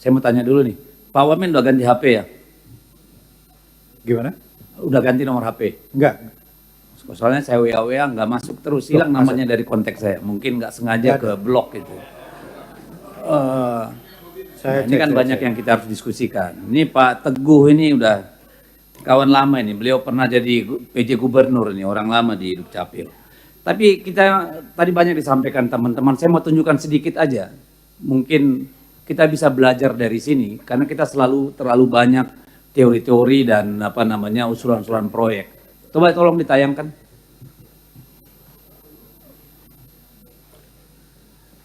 Saya mau tanya dulu nih, Pak Wamen udah ganti HP ya? Gimana? Udah ganti nomor HP? Enggak. Soalnya saya WA nggak masuk terus, hilang namanya dari kontak saya. Mungkin nggak sengaja ke blok gitu. Ini kan banyak yang kita harus diskusikan. Ini Pak Teguh ini udah kawan lama ini. Beliau pernah jadi PJ Gubernur ini, orang lama di Dukcapil. Tapi kita tadi banyak disampaikan teman-teman. Saya mau tunjukkan sedikit aja. Mungkin kita bisa belajar dari sini karena kita selalu terlalu banyak teori-teori dan usulan-usulan proyek. Coba tolong ditayangkan.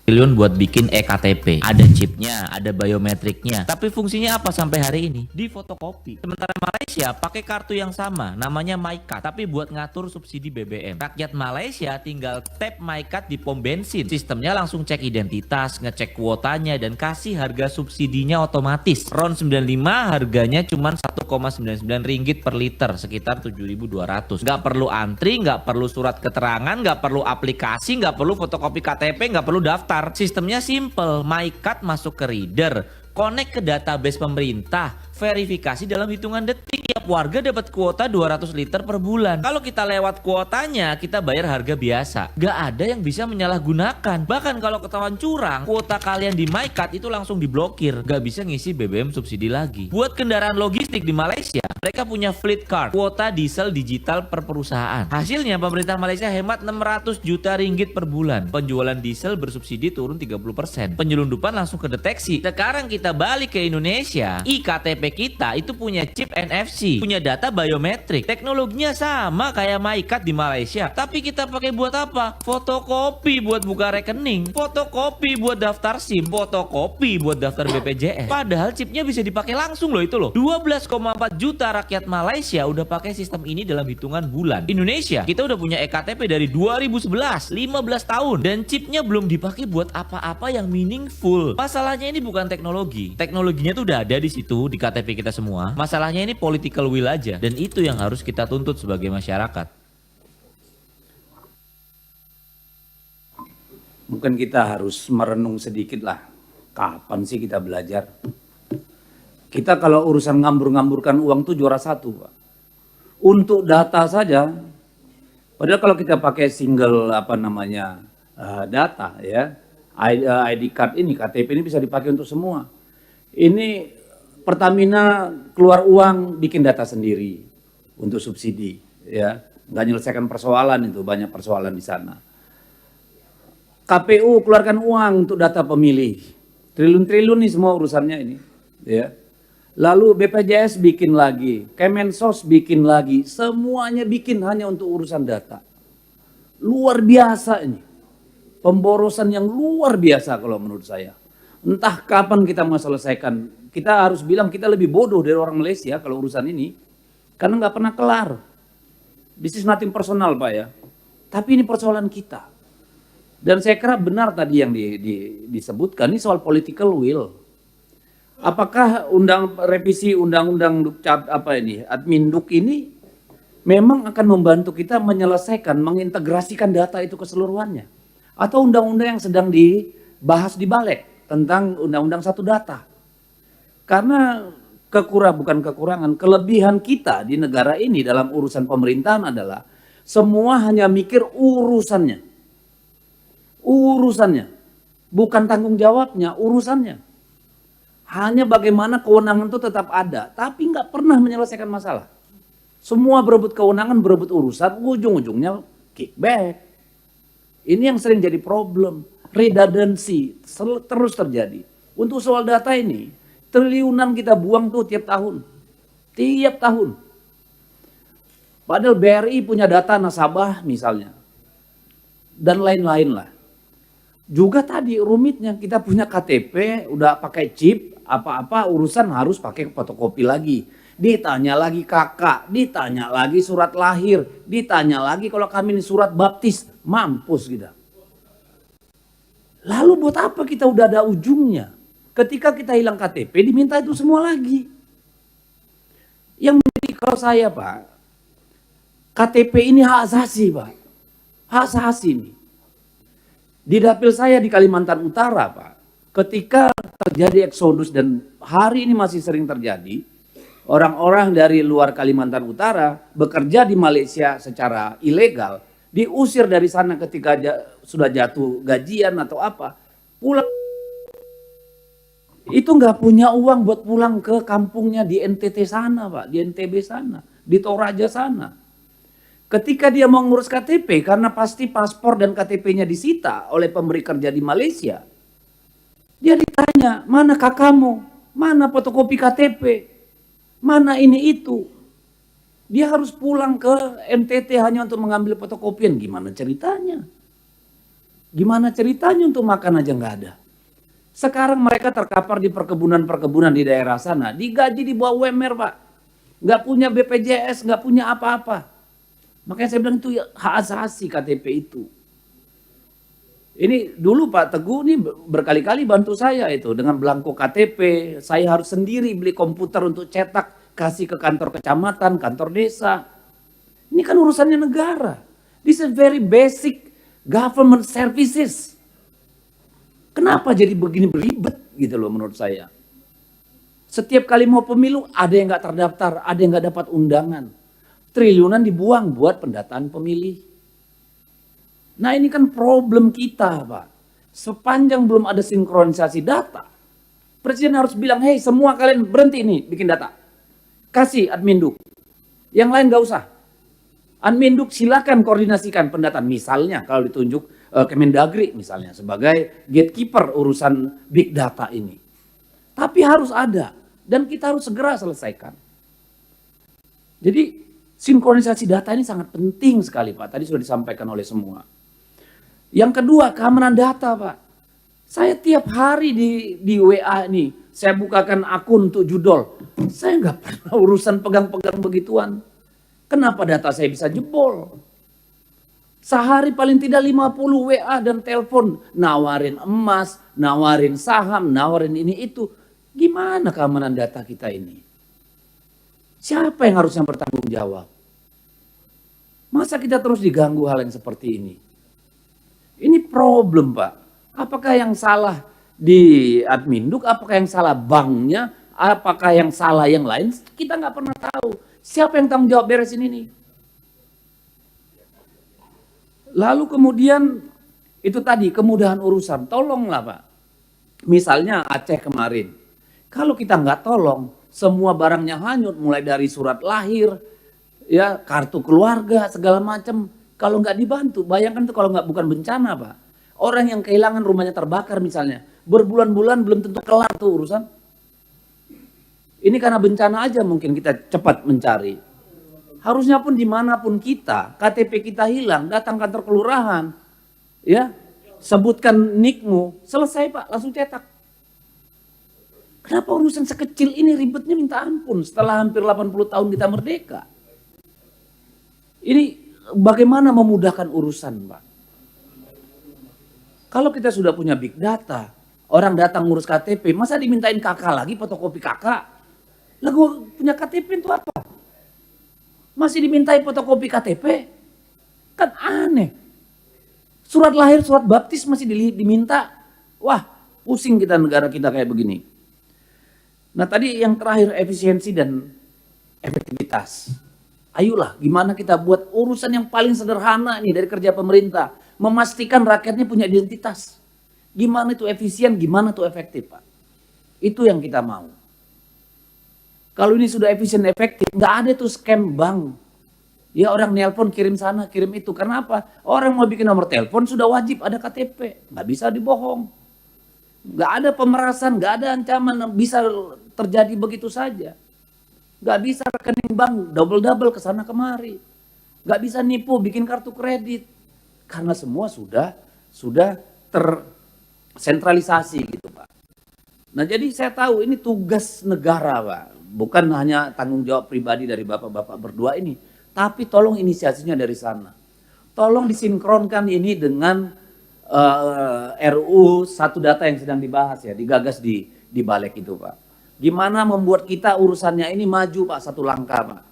Triliun buat bikin eKTP, ada chipnya, ada biometriknya, tapi fungsinya apa sampai hari ini? Di fotokopi. Sementara Malaysia pakai kartu yang sama, namanya MyCard, tapi buat ngatur subsidi BBM. Rakyat Malaysia tinggal tap MyCard di pom bensin, sistemnya langsung cek identitas, ngecek kuotanya, dan kasih harga subsidinya otomatis. RON 95 harganya cuma 1,99 ringgit per liter, sekitar 7.200. Nggak perlu antri, nggak perlu surat keterangan, nggak perlu aplikasi, nggak perlu fotokopi KTP, nggak perlu daftar. Sistemnya simple, MyCard masuk ke reader, connect ke database pemerintah, verifikasi dalam hitungan detik. Tiap warga dapat kuota 200 liter per bulan. Kalau kita lewat kuotanya, kita bayar harga biasa. Gak ada yang bisa menyalahgunakan. Bahkan kalau ketahuan curang, kuota kalian di MyCard itu langsung diblokir. Gak bisa ngisi BBM subsidi lagi. Buat kendaraan logistik di Malaysia, mereka punya fleet card, kuota diesel digital per perusahaan. Hasilnya pemerintah Malaysia hemat 600 juta ringgit per bulan. Penjualan diesel bersubsidi turun 30%. Penyelundupan langsung kedeteksi. Sekarang kita balik ke Indonesia, iKTP kita itu punya chip NFC, punya data biometrik. Teknologinya sama kayak MyCard di Malaysia, tapi kita pakai buat apa? Fotokopi buat buka rekening, fotokopi buat daftar SIM, fotokopi buat daftar BPJS. Padahal chipnya bisa dipakai langsung loh itu loh. 12,4 juta rakyat Malaysia udah pakai sistem ini dalam hitungan bulan. Indonesia, kita udah punya eKTP dari 2011, 15 tahun, dan chipnya belum dipakai buat apa-apa yang meaningful. Masalahnya ini bukan teknologi. Teknologinya tuh udah ada di situ di KTP kita semua. Masalahnya ini political will aja, dan itu yang harus kita tuntut sebagai masyarakat. Mungkin kita harus merenung sedikit lah. Kapan sih kita belajar? Kita kalau urusan ngambur-ngamburkan uang tuh juara satu, Pak. Untuk data saja, padahal kalau kita pakai single data ya, ID card ini, KTP ini bisa dipakai untuk semua. Ini Pertamina keluar uang bikin data sendiri untuk subsidi, ya, nggak menyelesaikan persoalan itu, banyak persoalan di sana. KPU keluarkan uang untuk data pemilih, triliun-triliun nih semua urusannya ini, ya. Lalu BPJS bikin lagi, Kemensos bikin lagi, semuanya bikin hanya untuk urusan data. Luar biasa ini, pemborosan yang luar biasa kalau menurut saya. Entah kapan kita mau selesaikan. Kita harus bilang kita lebih bodoh dari orang Malaysia kalau urusan ini. Karena nggak pernah kelar. This is nothing personal, Pak ya. Tapi ini persoalan kita. Dan saya kira benar tadi yang disebutkan, ini soal political will. Apakah revisi undang-undang Adminduk ini memang akan membantu kita menyelesaikan, mengintegrasikan data itu keseluruhannya? Atau undang-undang yang sedang dibahas di Balik tentang undang-undang satu data? Karena kelebihan kita di negara ini dalam urusan pemerintahan adalah semua hanya mikir urusannya. Urusannya. Bukan tanggung jawabnya, urusannya. Hanya bagaimana kewenangan itu tetap ada, tapi nggak pernah menyelesaikan masalah. Semua berebut kewenangan, berebut urusan, ujung-ujungnya kickback. Ini yang sering jadi problem. Redundancy terus terjadi. Untuk soal data ini, triliunan kita buang tuh tiap tahun. Tiap tahun. Padahal BRI punya data nasabah misalnya. Dan lain-lain lah. Juga tadi rumitnya kita punya KTP, udah pakai chip, apa-apa urusan harus pakai fotokopi lagi. Ditanya lagi kakak, ditanya lagi surat lahir, ditanya lagi kalau kami ini surat baptis, mampus kita. Lalu buat apa kita udah ada ujungnya? Ketika kita hilang KTP diminta itu semua lagi. Yang menjadi kalau saya Pak, KTP ini hak asasi Pak. Hak asasi ini. Di dapil saya di Kalimantan Utara Pak, ketika terjadi eksodus dan hari ini masih sering terjadi, orang-orang dari luar Kalimantan Utara bekerja di Malaysia secara ilegal, diusir dari sana ketika sudah jatuh gajian atau apa, pulang itu nggak punya uang buat pulang ke kampungnya di NTT sana, Pak, di NTB sana, di Toraja sana. Ketika dia mau ngurus KTP, karena pasti paspor dan KTP-nya disita oleh pemberi kerja di Malaysia, dia ditanya, mana kakakmu, mana fotokopi KTP, mana ini itu. Dia harus pulang ke NTT hanya untuk mengambil fotokopian. Gimana ceritanya? Gimana ceritanya untuk makan aja nggak ada. Sekarang mereka terkapar di perkebunan-perkebunan di daerah sana. Digaji di bawah UMR, Pak. Nggak punya BPJS, nggak punya apa-apa. Makanya saya bilang itu hak asasi KTP itu. Ini dulu Pak Teguh ini berkali-kali bantu saya itu dengan belangko KTP. Saya harus sendiri beli komputer untuk cetak, kasih ke kantor kecamatan, kantor desa. Ini kan urusannya negara. This is very basic government services. Kenapa jadi begini beribet gitu loh menurut saya. Setiap kali mau pemilu ada yang nggak terdaftar, ada yang nggak dapat undangan. Triliunan dibuang buat pendataan pemilih. Nah ini kan problem kita Pak. Sepanjang belum ada sinkronisasi data, Presiden harus bilang, hey semua kalian berhenti nih bikin data. Kasih Adminduk. Yang lain nggak usah. Adminduk silakan koordinasikan pendataan. Misalnya kalau ditunjuk Kemendagri misalnya sebagai gatekeeper urusan big data ini. Tapi harus ada dan kita harus segera selesaikan. Jadi sinkronisasi data ini sangat penting sekali Pak. Tadi sudah disampaikan oleh semua. Yang kedua keamanan data Pak. Saya tiap hari di WA nih, saya bukakan akun untuk judul. Saya nggak pernah urusan pegang-pegang begituan. Kenapa data saya bisa jebol? Sehari paling tidak 50 WA dan telepon. Nawarin emas, nawarin saham, nawarin ini itu. Gimana keamanan data kita ini? Siapa yang harusnya bertanggung jawab? Masa kita terus diganggu hal yang seperti ini? Ini problem Pak. Apakah yang salah di Adminduk? Apakah yang salah banknya? Apakah yang salah yang lain? Kita nggak pernah tahu. Siapa yang tanggung jawab beresin ini? Lalu kemudian itu tadi kemudahan urusan. Tolonglah Pak. Misalnya Aceh kemarin. Kalau kita nggak tolong, semua barangnya hanyut. Mulai dari surat lahir, ya kartu keluarga, segala macam. Kalau nggak dibantu, bayangkan tuh kalau nggak bukan bencana Pak. Orang yang kehilangan rumahnya terbakar misalnya. Berbulan-bulan belum tentu kelar tuh urusan. Ini karena bencana aja mungkin kita cepat mencari. Harusnya pun dimanapun kita, KTP kita hilang, datang kantor kelurahan, ya sebutkan nikmu, selesai Pak, langsung cetak. Kenapa urusan sekecil ini ribetnya minta ampun setelah hampir 80 tahun kita merdeka? Ini bagaimana memudahkan urusan Pak? Kalau kita sudah punya big data, orang datang ngurus KTP, masa dimintain kakak lagi fotokopi kakak? Lah gua punya KTP itu apa? Masih dimintai fotokopi KTP? Kan aneh. Surat lahir, surat baptis masih diminta. Wah, pusing kita negara kita kayak begini. Nah tadi yang terakhir efisiensi dan efektivitas. Ayolah gimana kita buat urusan yang paling sederhana nih dari kerja pemerintah. Memastikan rakyatnya punya identitas. Gimana itu efisien, gimana itu efektif Pak. Itu yang kita mau. Kalau ini sudah efisien efektif, nggak ada tuh scam bank. Ya orang nelpon kirim sana, kirim itu. Karena apa? Orang mau bikin nomor telepon sudah wajib ada KTP. Nggak bisa dibohong. Nggak ada pemerasan, nggak ada ancaman. Bisa terjadi begitu saja. Nggak bisa rekening bank double-double ke sana kemari. Nggak bisa nipu, bikin kartu kredit. Karena semua sudah tersentralisasi gitu Pak. Nah jadi saya tahu ini tugas negara Pak. Bukan hanya tanggung jawab pribadi dari bapak-bapak berdua ini. Tapi tolong inisiasinya dari sana. Tolong disinkronkan ini dengan RUU satu data yang sedang dibahas ya. Digagas di balik itu Pak. Gimana membuat kita urusannya ini maju Pak satu langkah Pak.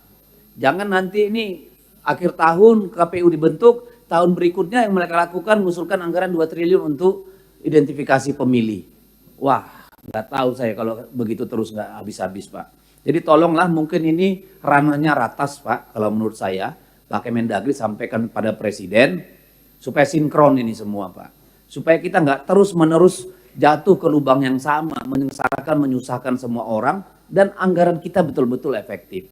Jangan nanti ini akhir tahun KPU dibentuk. Tahun berikutnya yang mereka lakukan mengusulkan anggaran 2 triliun untuk identifikasi pemilih. Wah, nggak tahu saya kalau begitu terus nggak habis-habis, Pak. Jadi tolonglah, mungkin ini ranahnya ratas, Pak, kalau menurut saya. Pak Kemendagri sampaikan pada Presiden, supaya sinkron ini semua, Pak. Supaya kita nggak terus-menerus jatuh ke lubang yang sama, menyusahkan semua orang, dan anggaran kita betul-betul efektif.